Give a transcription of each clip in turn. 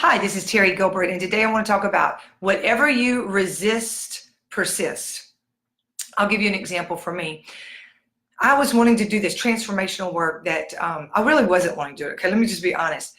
Hi, this is Terry Gilbert, and today I want to talk about whatever you resist, persist. I'll give you an example for me. I was wanting to do this transformational work that I really wasn't wanting to do it. Okay, let me just be honest.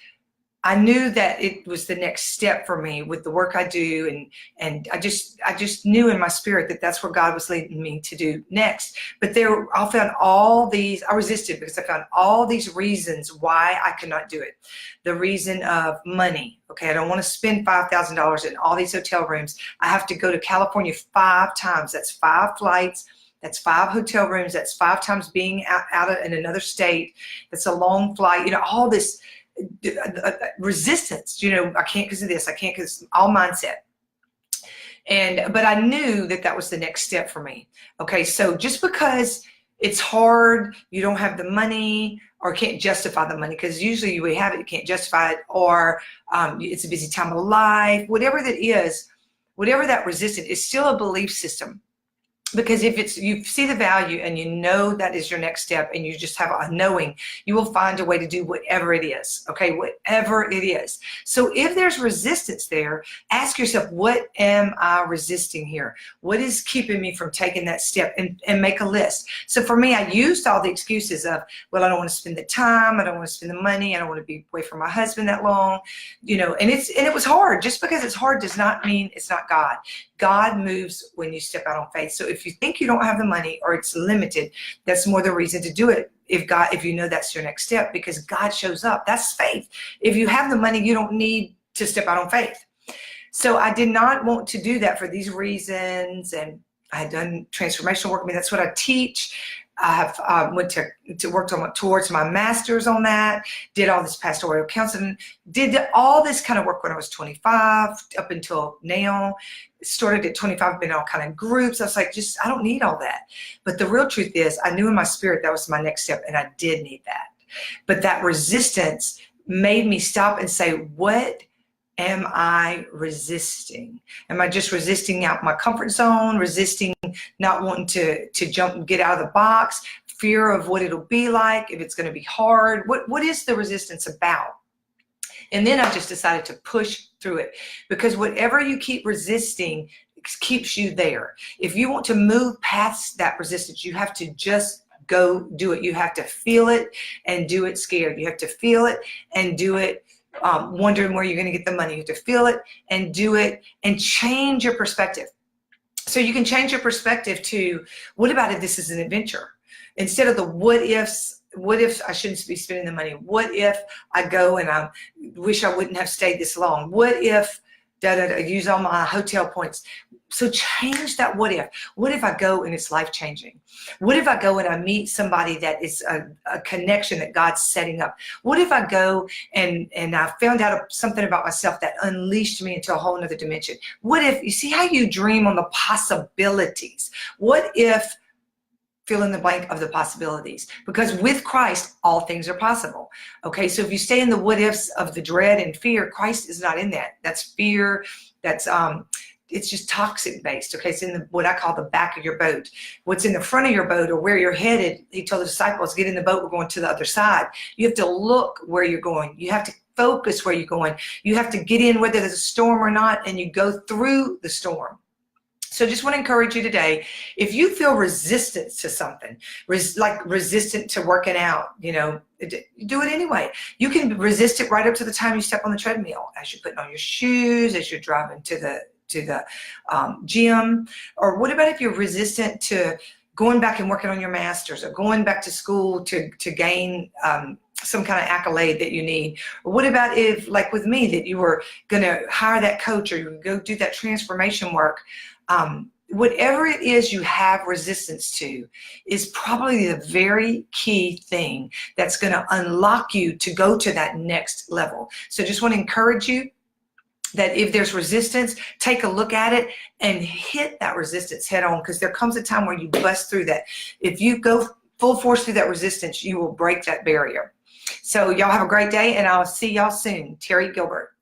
I knew that it was the next step for me with the work I do, and I just knew in my spirit that that's where God was leading me to do next. But I found all these, I resisted because I found all these reasons why I could not do it. The reason of money. Okay, I don't want to spend $5,000 in all these hotel rooms. I have to go to California 5 times. That's 5 flights. That's 5 hotel rooms. That's 5 times being out in another state. That's a long flight. You know, all this resistance. You know, I can't because of this. I can't because all mindset. But I knew that that was the next step for me. Okay, so just because it's hard, you don't have the money, or can't justify the money, because usually we have it, you can't justify it, or it's a busy time of life, whatever that is, whatever that resistance is, still a belief system. Because if you see the value and you know that is your next step and you just have a knowing, you will find a way to do whatever it is, okay, whatever it is. So if there's resistance there, ask yourself, what am I resisting here? What is keeping me from taking that step? And make a list. So for me, I used all the excuses of, well, I don't want to spend the time, I don't want to spend the money, I don't want to be away from my husband that long, you know, and it was hard. Just because it's hard does not mean it's not God. God moves when you step out on faith. So if you think you don't have the money or it's limited, that's more the reason to do it. If you know that's your next step, because God shows up, that's faith. If you have the money, you don't need to step out on faith. So I did not want to do that for these reasons. And I had done transformational work. I mean, that's what I teach. I have went to work towards my master's on that, did all this pastoral counseling, did all this kind of work when I was 25 up until now. Started at 25, been in all kind of groups. I was like, I don't need all that. But the real truth is, I knew in my spirit that was my next step, and I did need that. But that resistance made me stop and say, what am I resisting? Am I just resisting out my comfort zone, resisting not wanting to jump and get out of the box, fear of what it'll be like, if it's going to be hard? What is the resistance about? And then I just decided to push through it, because whatever you keep resisting keeps you there. If you want to move past that resistance, you have to just go do it. You have to feel it and do it scared. You have to feel it and do it wondering where you're going to get the money. You have to feel it and do it and change your perspective. So you can change your perspective to, what about if this is an adventure? Instead of the what ifs, what if I shouldn't be spending the money? What if I go and I wish I wouldn't have stayed this long? What if use all my hotel points? So change that what if. What if I go and it's life-changing? What if I go and I meet somebody that is a connection that God's setting up? What if I go and I found out something about myself that unleashed me into a whole nother dimension? What if, you see how you dream on the possibilities? What if, fill in the blank of the possibilities, because with Christ, all things are possible. Okay, so if you stay in the what ifs of the dread and fear, Christ is not in that. That's fear. That's it's just toxic based. Okay, it's in what I call the back of your boat. What's in the front of your boat, or where you're headed, he told the disciples, get in the boat, we're going to the other side. You have to look where you're going. You have to focus where you're going. You have to get in whether there's a storm or not, and you go through the storm. So just want to encourage you today, if you feel resistance to something, like resistant to working out, you know, do it anyway. You can resist it right up to the time you step on the treadmill, as you're putting on your shoes, as you're driving to the gym. Or what about if you're resistant to going back and working on your master's, or going back to school to gain some kind of accolade that you need? Or what about if, like with me, that you were going to hire that coach, or you go do that transformation work? Whatever it is you have resistance to is probably the very key thing that's going to unlock you to go to that next level. So just want to encourage you that if there's resistance, take a look at it and hit that resistance head on, because there comes a time where you bust through that. If you go full force through that resistance, you will break that barrier. So y'all have a great day, and I'll see y'all soon. Terry Gilbert.